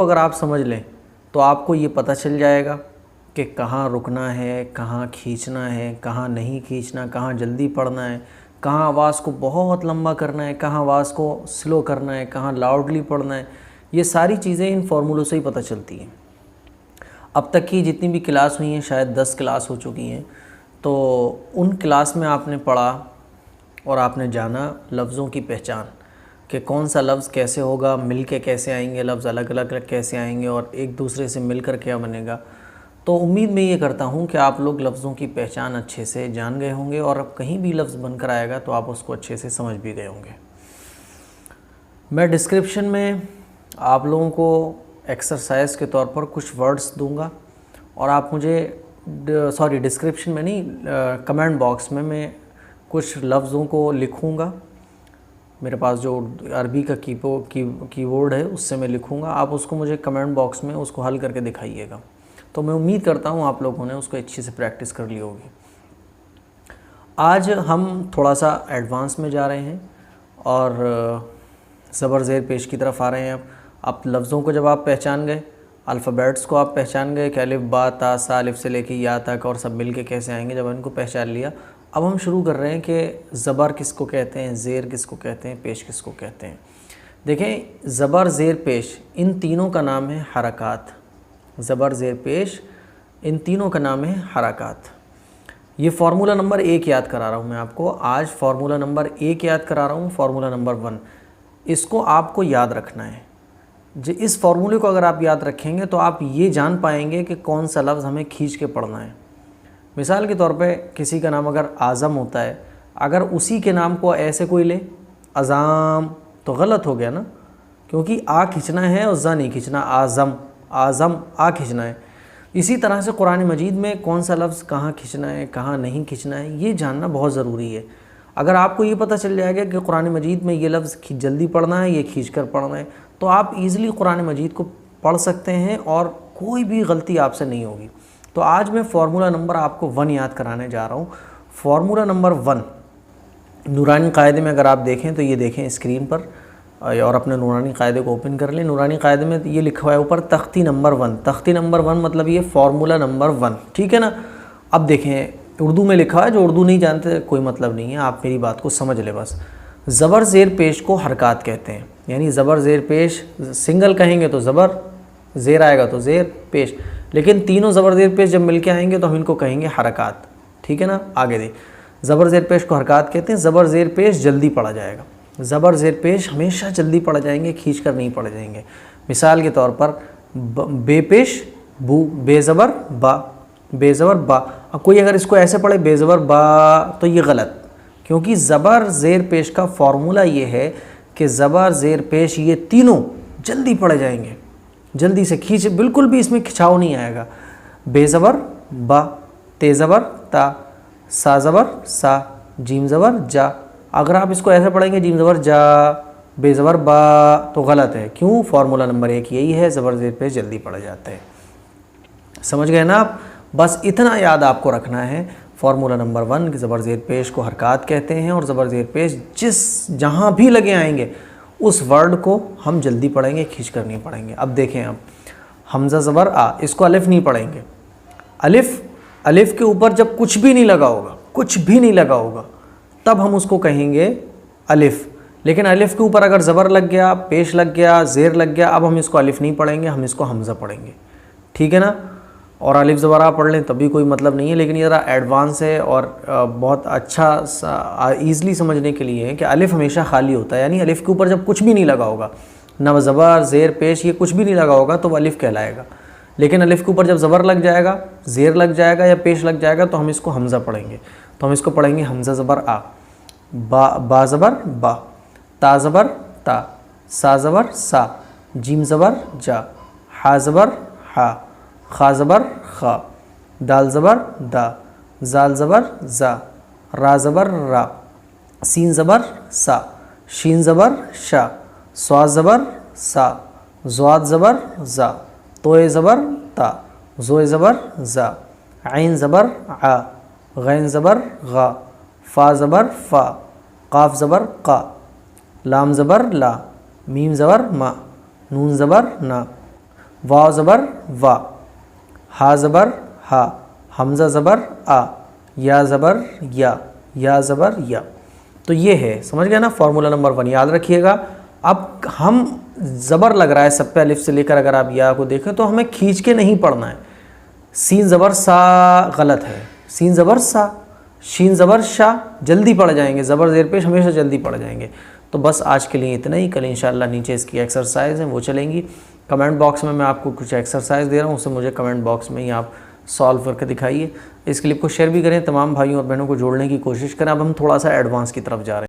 अगर आप समझ लें तो आपको ये पता चल जाएगा कि कहाँ रुकना है, कहाँ खींचना है, कहाँ नहीं खींचना, कहाँ जल्दी पढ़ना है, कहाँ आवाज़ को बहुत लंबा करना है, कहाँ आवाज़ को स्लो करना है, कहाँ लाउडली पढ़ना है। ये सारी चीज़ें इन फार्मूलों से ही पता चलती हैं। अब तक की जितनी भी क्लास हुई हैं, शायद 10 क्लास हो चुकी हैं, तो उन क्लास में आपने पढ़ा और आपने जाना लफ्ज़ों की पहचान कि कौन सा लफ्ज़ कैसे होगा, मिल के कैसे आएंगे, लफ्ज़ अलग अलग कैसे आएंगे और एक दूसरे से मिलकर क्या बनेगा। तो उम्मीद मैं ये करता हूँ कि आप लोग लफ्ज़ों की पहचान अच्छे से जान गए होंगे और अब कहीं भी लफ्ज़ बनकर आएगा तो आप उसको अच्छे से समझ भी गए होंगे। मैं डिस्क्रिप्शन में आप लोगों को एक्सरसाइज के तौर पर कुछ वर्ड्स दूंगा और आप मुझे डिस्क्रिप्शन में नहीं, कमेंट बॉक्स में मैं कुछ लफ्ज़ों को लिखूंगा। मेरे पास जो अरबी का कीबोर्ड है उससे मैं लिखूंगा, आप उसको मुझे कमेंट बॉक्स में उसको हल करके दिखाइएगा। तो मैं उम्मीद करता हूँ आप लोगों ने उसको अच्छे से प्रैक्टिस कर ली होगी। आज हम थोड़ा सा एडवांस में जा रहे हैं और ज़बर ज़ेर पेश की तरफ आ रहे हैं। अब लफ्ज़ों को जब आप पहचान गए, अल्फ़ाबेट्स को आप पहचान गए कि अलिफ बा ता सा, अलिफ से लेके या तक और सब मिल के कैसे आएंगे, जब इनको पहचान लिया अब हम शुरू कर रहे हैं कि ज़बर किसको कहते हैं, ज़ेर किसको कहते हैं, पेश किसको कहते हैं। देखें, ज़बर ज़ेर पेश इन तीनों का नाम है हरकात। ज़बर ज़ेर पेश इन तीनों का नाम है हरकात। ये फार्मूला नंबर 1 याद करा रहा हूँ मैं आपको। आज फार्मूला नंबर 1 याद करा रहा हूँ, फार्मूला नंबर 1। इसको आपको याद रखना है। इस फार्मूले को अगर आप याद रखेंगे तो आप ये जान पाएंगे कि कौन सा लफ्ज़ हमें खींच के पढ़ना है। मिसाल के तौर पे किसी का नाम अगर आज़म होता है, अगर उसी के नाम को ऐसे कोई ले अज़ाम तो गलत हो गया ना, क्योंकि आ खींचना है और ज़ा नहीं खींचना। आज़म, आज़म आ खींचना है। इसी तरह से कुरान मजीद में कौन सा लफ्ज़ कहाँ खींचना है, कहाँ नहीं खींचना है, ये जानना बहुत ज़रूरी है। अगर आपको ये पता चल जाएगा कि कुरान मजीद में ये लफ्ज़ जल्दी पढ़ना है, ये खींच कर पढ़ना है, तो आप ईज़िली कुरान मजीद को पढ़ सकते हैं और कोई भी गलती आपसे नहीं होगी। तो आज मैं फार्मूला नंबर आपको 1 याद कराने जा रहा हूँ। फार्मूला नंबर 1 नूरानी कायदे में अगर आप देखें तो ये देखें स्क्रीन पर, और अपने नूरानी कायदे को ओपन कर लें। नूरानी कायदे में ये लिखा हुआ है ऊपर तख्ती नंबर 1। तख्ती नंबर 1 मतलब ये फार्मूला नंबर 1, ठीक है ना। अब देखें उर्दू में लिखा है, जो उर्दू नहीं जानते कोई मतलब नहीं है, आप मेरी बात को समझ लें बस। ज़बर ज़ेर पेश को हरकात कहते हैं, यानी ज़बर ज़ेर पेश सिंगल कहेंगे तो ज़बर, ज़ेर आएगा तो ज़ेर पेश, लेकिन तीनों ज़बर ज़ेर पेश जब मिल के आएंगे तो हम इनको कहेंगे हरकात, ठीक है ना। आगे दे, ज़बर ज़ेर पेश को हरकात कहते हैं। ज़बर ज़ेर पेश जल्दी पढ़ा जाएगा। ज़बर ज़ेर पेश हमेशा जल्दी पढ़ जाएंगे, खींच कर नहीं पढ़ जाएंगे। मिसाल के तौर पर बेपेश बू, बेज़बर बा, बेज़बर बा। अब कोई अगर इसको ऐसे पढ़े बेज़बर बा तो ये गलत, क्योंकि ज़बर ज़ेर पेश का फार्मूला ये है कि ज़बर ज़ेर पेश ये तीनों जल्दी पढ़े जाएंगे, जल्दी से खींच, बिल्कुल भी इसमें खिंचाव नहीं आएगा। बेज़बर बा, ते ज़बर ता, सा ज़बर सा, जीम ज़बर जा। अगर आप इसको ऐसे पढ़ेंगे जीम ज़बर जा, बेज़बर बा, तो गलत है। क्यों? फार्मूला नंबर 1 यही है, ज़बर ज़ेर पेश जल्दी पढ़े जाते हैं। समझ गए ना आप? बस इतना याद आपको रखना है। फार्मूला नंबर 1 ज़बर ज़ेर पेश को हरकात कहते हैं और ज़बर ज़ेर पेश जहाँ भी लगे आएंगे उस वर्ड को हम जल्दी पढ़ेंगे, खींच कर नहीं पढ़ेंगे। अब देखें, अब हमज़ा ज़बर आ, इसको अलिफ नहीं पढ़ेंगे। अलिफ, अलिफ के ऊपर जब कुछ भी नहीं लगा होगा, कुछ भी नहीं लगा होगा, तब हम उसको कहेंगे अलिफ। लेकिन अलिफ के ऊपर अगर ज़बर लग गया, पेश लग गया, ज़ेर लग गया, अब हम इसको अलिफ नहीं पढ़ेंगे, हम इसको हमज़ा पढ़ेंगे, ठीक है ना। और अलिफ ज़बर आ पढ़ लें तभी कोई मतलब नहीं है, लेकिन ये ज़रा एडवांस है और बहुत अच्छा ईज़िली समझने के लिए है कि अलिफ हमेशा खाली होता है, यानी अलिफ के ऊपर जब कुछ भी नहीं लगा होगा, ना ज़बर ज़ेर पेश ये कुछ भी नहीं लगा होगा, तो वह अलिफ कहलाएगा। लेकिन अलिफ के ऊपर जब ज़बर लग जाएगा, ज़ेर लग जाएगा या पेश लग जाएगा, तो हम इसको हमज़ा पढ़ेंगे। तो हम इसको पढ़ेंगे हमज़ा ज़बर आ, बा ज़बर बा, ता ज़बर ता, सा ज़बर सा, जीम ज़बर जा, हा ज़बर हा, खा ज़बर खा, दाल ज़बर दा, जाल ज़बर ज़ा, रा ज़बर रा, सीन ज़बर सा, शीन ज़बर शा, स्वा ज़बर सा, ज़्वाद ज़बर ज़ा, तोए ज़बर ता, ज़ोए ज़बर ज़ा, ऐन ज़बर आ, गैन ज़बर गा, फ़ा ज़बर फ़ा, क़ाफ़ ज़बर क़ा, लाम ज़बर ला, मीम ज़बर मा, नून ज़बर ना, वाव ज़बर वा, हा ज़बर हा, हमज़ा ज़बर आ, या ज़बर या ज़बर या। तो ये है, समझ गया ना फॉर्मूला नंबर 1, याद रखिएगा। अब हम ज़बर लग रहा है सब पे, अलिफ से लेकर अगर आप या को देखें तो हमें खींच के नहीं पढ़ना है। सीन ज़बर सा गलत है, सीन ज़बर सा, शीन ज़बर शा, जल्दी पढ़ जाएंगे, ज़बर ज़ेर पेश हमेशा जल्दी पढ़ जाएंगे। तो बस आज के लिए इतना ही, कल इंशाल्लाह नीचे इसकी एक्सरसाइज हैं वो चलेंगी। कमेंट बॉक्स में मैं आपको कुछ एक्सरसाइज दे रहा हूँ, उससे मुझे कमेंट बॉक्स में ही आप सॉल्व करके दिखाइए। इस क्लिप को शेयर भी करें, तमाम भाइयों और बहनों को जोड़ने की कोशिश करें। अब हम थोड़ा सा एडवांस की तरफ जा रहे हैं।